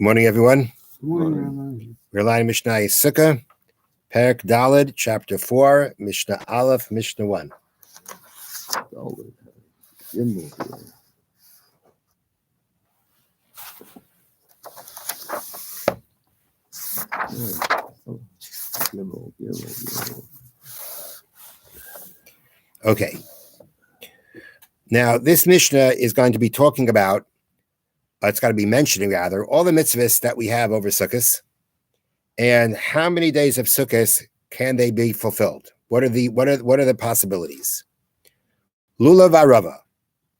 Good morning, everyone. Good morning. We're learning Mishna Sukkah, Perek Daled, Chapter 4, Mishnah Aleph, Mishnah 1. Okay. Now, this Mishnah is going to be talking about, it's going to be mentioning rather, all the mitzvahs that we have over Sukkot, and how many days of Sukkot can they be fulfilled? What are the possibilities? Lulav Arava,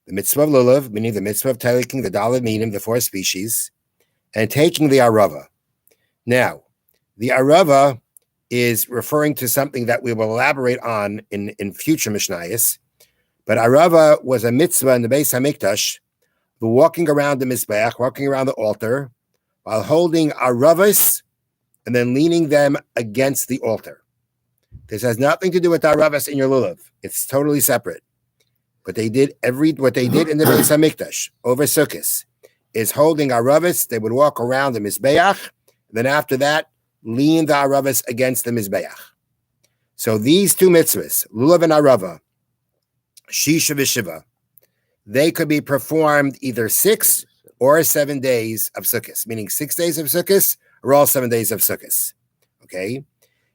the mitzvah of lulav, meaning the mitzvah of taking the daled minim, the four species, and taking the arava. Now, the arava is referring to something that we will elaborate on in future Mishnayos, but arava was a mitzvah in the Beis Hamikdash, the walking around the mizbeach, walking around the altar, while holding aravas and then leaning them against the altar. This has nothing to do with aravas in your lulav. It's totally separate. What they did in the Beis Hamikdash over Sukkot is holding aravas. They would walk around the mizbeach, and then after that, lean the aravas against the mizbeach. So these two mitzvahs, lulav and arava, shisha v'shiva, they could be performed either 6 or 7 days of Sukkot, meaning 6 days of Sukkot or all 7 days of Sukkot. Okay?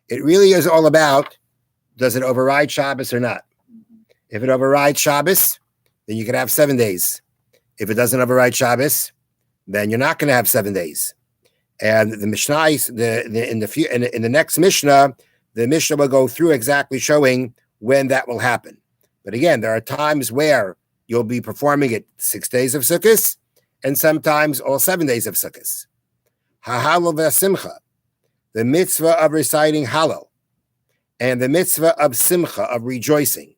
It really is all about, does it override Shabbos or not? If it overrides Shabbos, then you can have 7 days. If it doesn't override Shabbos, then you're not going to have 7 days. And the Mishnah, in the next Mishnah, the Mishnah will go through exactly showing when that will happen. But again, there are times where you'll be performing it 6 days of Sukkot, and sometimes all 7 days of Sukkot. Ha'halal v'simcha, the mitzvah of reciting halal, and the mitzvah of simcha, of rejoicing.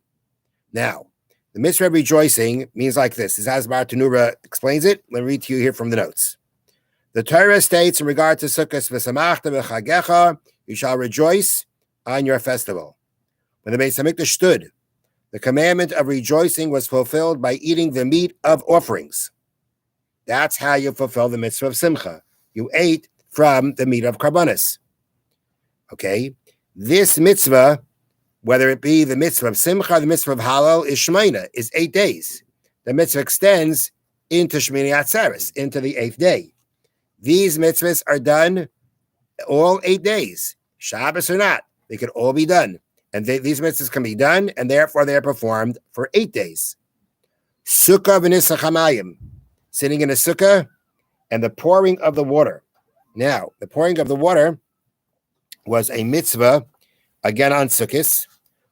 Now, the mitzvah of rejoicing means like this. As Asbar Tanura explains it, let me read to you here from the notes. The Torah states in regard to Sukkot, v'samachta v'chagecha, you shall rejoice on your festival. When the Beis Hamikdash stood, the commandment of rejoicing was fulfilled by eating the meat of offerings. That's how you fulfill the mitzvah of simcha. You ate from the meat of karbanis. Okay? This mitzvah, whether it be the mitzvah of simcha or the mitzvah of halal, is shmeina, is 8 days. The mitzvah extends into Shmini Atzeres, into the 8th day. These mitzvahs are done all 8 days. Shabbos or not, they can all be done. And these mitzvahs can be done, and therefore they are performed for 8 days. Sukkah v'nisach hamayim, sitting in a sukkah, and the pouring of the water. Now, the pouring of the water was a mitzvah, again on Sukkot,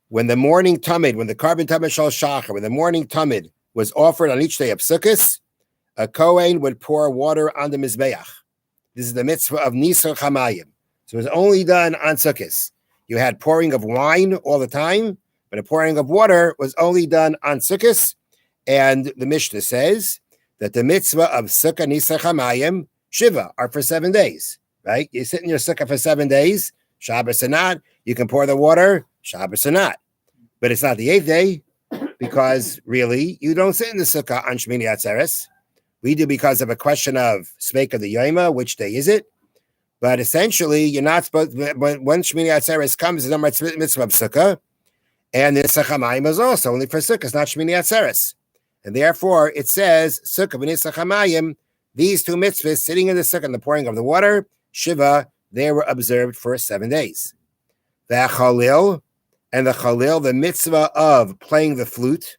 when the morning tamid, when the carbon tamid shal shachar, when the morning tamid was offered on each day of Sukkot, a Kohen would pour water on the mizbeach. This is the mitzvah of nisach hamayim. So it was only done on Sukkot. You had pouring of wine all the time, but a pouring of water was only done on Sukkot. And the Mishnah says that the mitzvah of Sukkah Nisach Hamayim, Shiva, are for 7 days, right? You sit in your Sukkah for 7 days, Shabbos or not, you can pour the water, Shabbos or not. But it's not the 8th day, because really, you don't sit in the Sukkah on Shmini Atzeres. We do because of a question of Sveik of the Yoma, which day is it? But essentially, you're not supposed. But when Shmini Atzeres comes, the number mitzvah of Sukkah, and the Nisach Hamayim is also only for Sukkah. It's not Shmini Atzeres, and therefore it says Sukkah v'Nisach Hamayim. These two mitzvahs, sitting in the Sukkah and the pouring of the water, Shiva, they were observed for 7 days. The Chalil and the Chalil, the mitzvah of playing the flute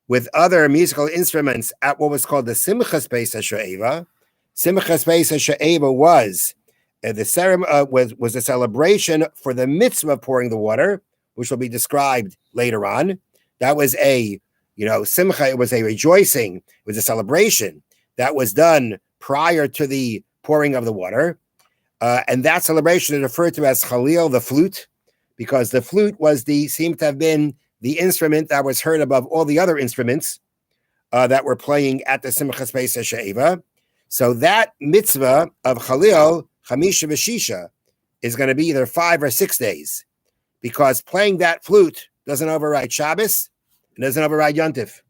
with other musical instruments at what was called the Simchas Beis HaShe'eva. Simchas Beis HaShe'eva was the ceremony was a celebration for the mitzvah of pouring the water, which will be described later on. That was simcha. It was a rejoicing. It was a celebration that was done prior to the pouring of the water, and that celebration is referred to as Chalil, the flute, because the flute seemed to have been the instrument that was heard above all the other instruments that were playing at the Simchas Beis HaShe'eva. So that mitzvah of Chalil, Chamisha v'Shisha, is going to be either 5 or 6 days, because playing that flute doesn't override Shabbos, it doesn't override Yontif.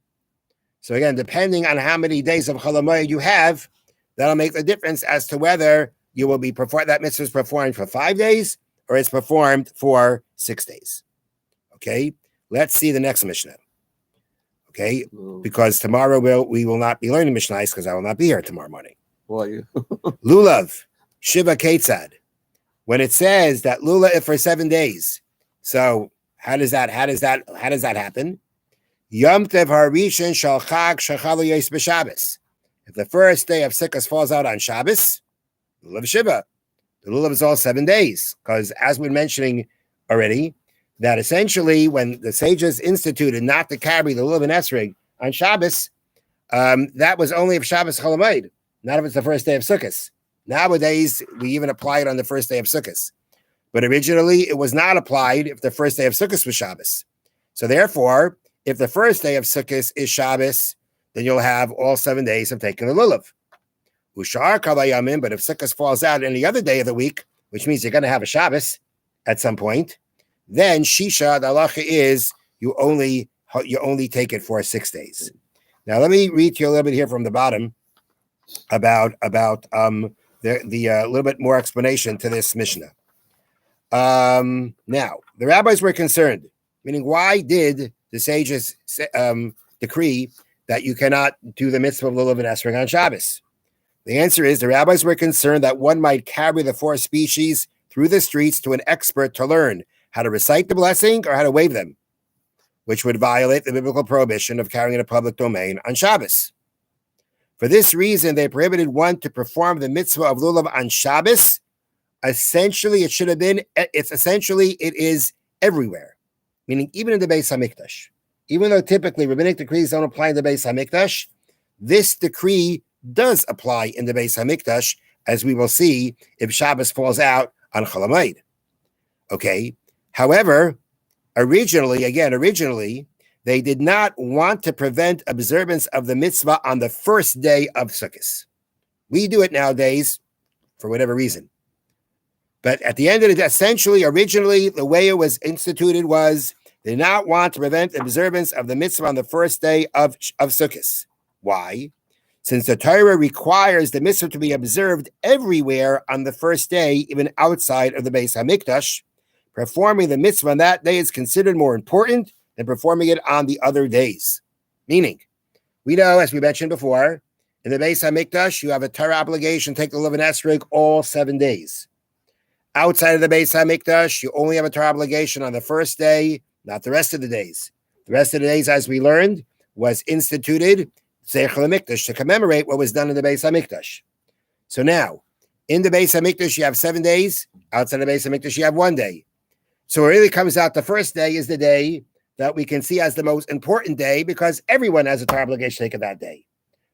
So again, depending on how many days of Chol Hamoed you have, That'll make the difference as to whether you will be that mitzvah is performed for 5 days or it's performed for 6 days. Okay, let's see the next Mishnah. Okay, because tomorrow we will not be learning Mishnah because I will not be here tomorrow morning. Why? Lulav, Shiva Ketzad. When it says that Lula is for 7 days, so how does that happen? Yom Tev Harishon Shal Chag Shechalu Yos B'Shabbos. If the first day of Sukkot falls out on Shabbos, Lulav Shiva. The Lulav is all 7 days, because as we're mentioning already, that essentially when the sages instituted not to carry the Lulav and Esrog on Shabbos, that was only if Shabbos Chol Hamoed, not if it's the first day of Sukkot. Nowadays, we even apply it on the first day of Sukkot. But originally, it was not applied if the first day of Sukkot was Shabbos. So therefore, if the first day of Sukkot is Shabbos, then you'll have all 7 days of taking the Lulav. Ushar Kalayamim, but if Sukkot falls out any other day of the week, which means you're going to have a Shabbos at some point, then Shisha, the halacha is you only take it for 6 days. Now, let me read to you a little bit here from the bottom about the little bit more explanation to this Mishnah. Now, the rabbis were concerned, meaning why did the sages decree that you cannot do the mitzvah of Lulav and Esrog on Shabbos? The answer is the rabbis were concerned that one might carry the 4 species through the streets to an expert to learn how to recite the blessing or how to wave them, which would violate the biblical prohibition of carrying in a public domain on Shabbos. For this reason, they prohibited one to perform the mitzvah of Lulav on Shabbos. Essentially, it is everywhere, meaning even in the Beis HaMikdash. Even though typically rabbinic decrees don't apply in the Beis HaMikdash, this decree does apply in the Beis HaMikdash, as we will see if Shabbos falls out on Chol Hamoed. Okay. However, originally, they did not want to prevent observance of the mitzvah on the first day of Sukkot. We do it nowadays for whatever reason. But at the end of the day, essentially, originally, the way it was instituted was they did not want to prevent observance of the mitzvah on the first day of Sukkot. Why? Since the Torah requires the mitzvah to be observed everywhere on the first day, even outside of the Beis HaMikdash, performing the mitzvah on that day is considered more important than performing it on the other days. Meaning, we know, as we mentioned before, in the Beis HaMikdash, you have a Torah obligation to take the Lulav and Esrog all 7 days. Outside of the Beis HaMikdash, you only have a Torah obligation on the first day, not the rest of the days. The rest of the days, as we learned, was instituted Zeichel HaMikdash to commemorate what was done in the Beis HaMikdash. So now, in the Beis HaMikdash, you have 7 days. Outside of the Beis HaMikdash, you have 1 day. So it really comes out the first day is the day that we can see as the most important day because everyone has a Torah obligation to take it that day.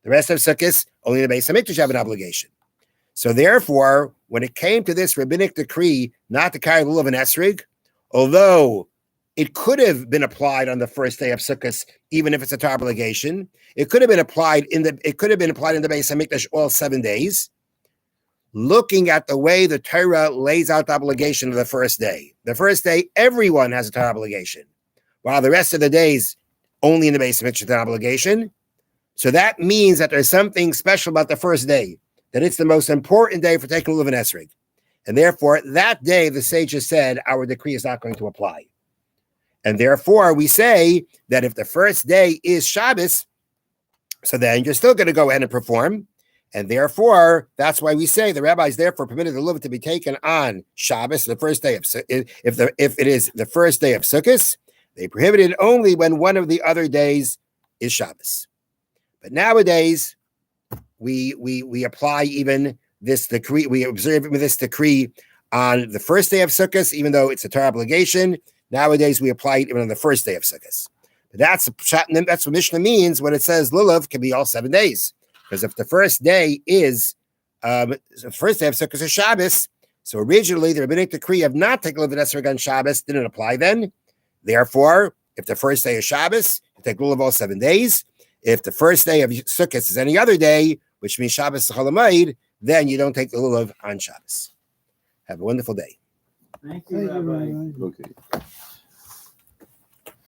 The rest of Sukkot, only the Beis HaMikdash have an obligation. So therefore, when it came to this rabbinic decree not to carry Lulav and Esrog, although it could have been applied on the first day of Sukkot, even if it's a Torah obligation, it could have been applied in the Beis HaMikdash all 7 days. Looking at the way the Torah lays out the obligation of the first day. The first day, everyone has a Torah obligation, while the rest of the days, only in the Beis HaMikdash, an obligation. So that means that there's something special about the first day, that it's the most important day for taking Lulav and Esrog. And therefore, that day, the sages said, our decree is not going to apply. And therefore, we say that if the first day is Shabbos, so then you're still going to go ahead and perform. And therefore, that's why we say the rabbis therefore permitted the Lulav to be taken on Shabbos, the first day of if it is the first day of Sukkot, they prohibited only when one of the other days is Shabbos. But nowadays, we apply even this decree. We observe this decree on the first day of Sukkot, even though it's a Torah obligation. Nowadays, we apply it even on the first day of Sukkot. But that's what Mishnah means when it says Lulav can be all 7 days. Because if the first day is the first day of Sukkot is Shabbos, so originally the rabbinic decree of not taking Lulav and Esrog on Shabbos didn't apply then. Therefore, if the first day is Shabbos, you take Lulav all 7 days. If the first day of Sukkot is any other day, which means Shabbos Chol Hamoed, then you don't take the Lulav on Shabbos. Have a wonderful day. Thank you, Rabbi. Okay.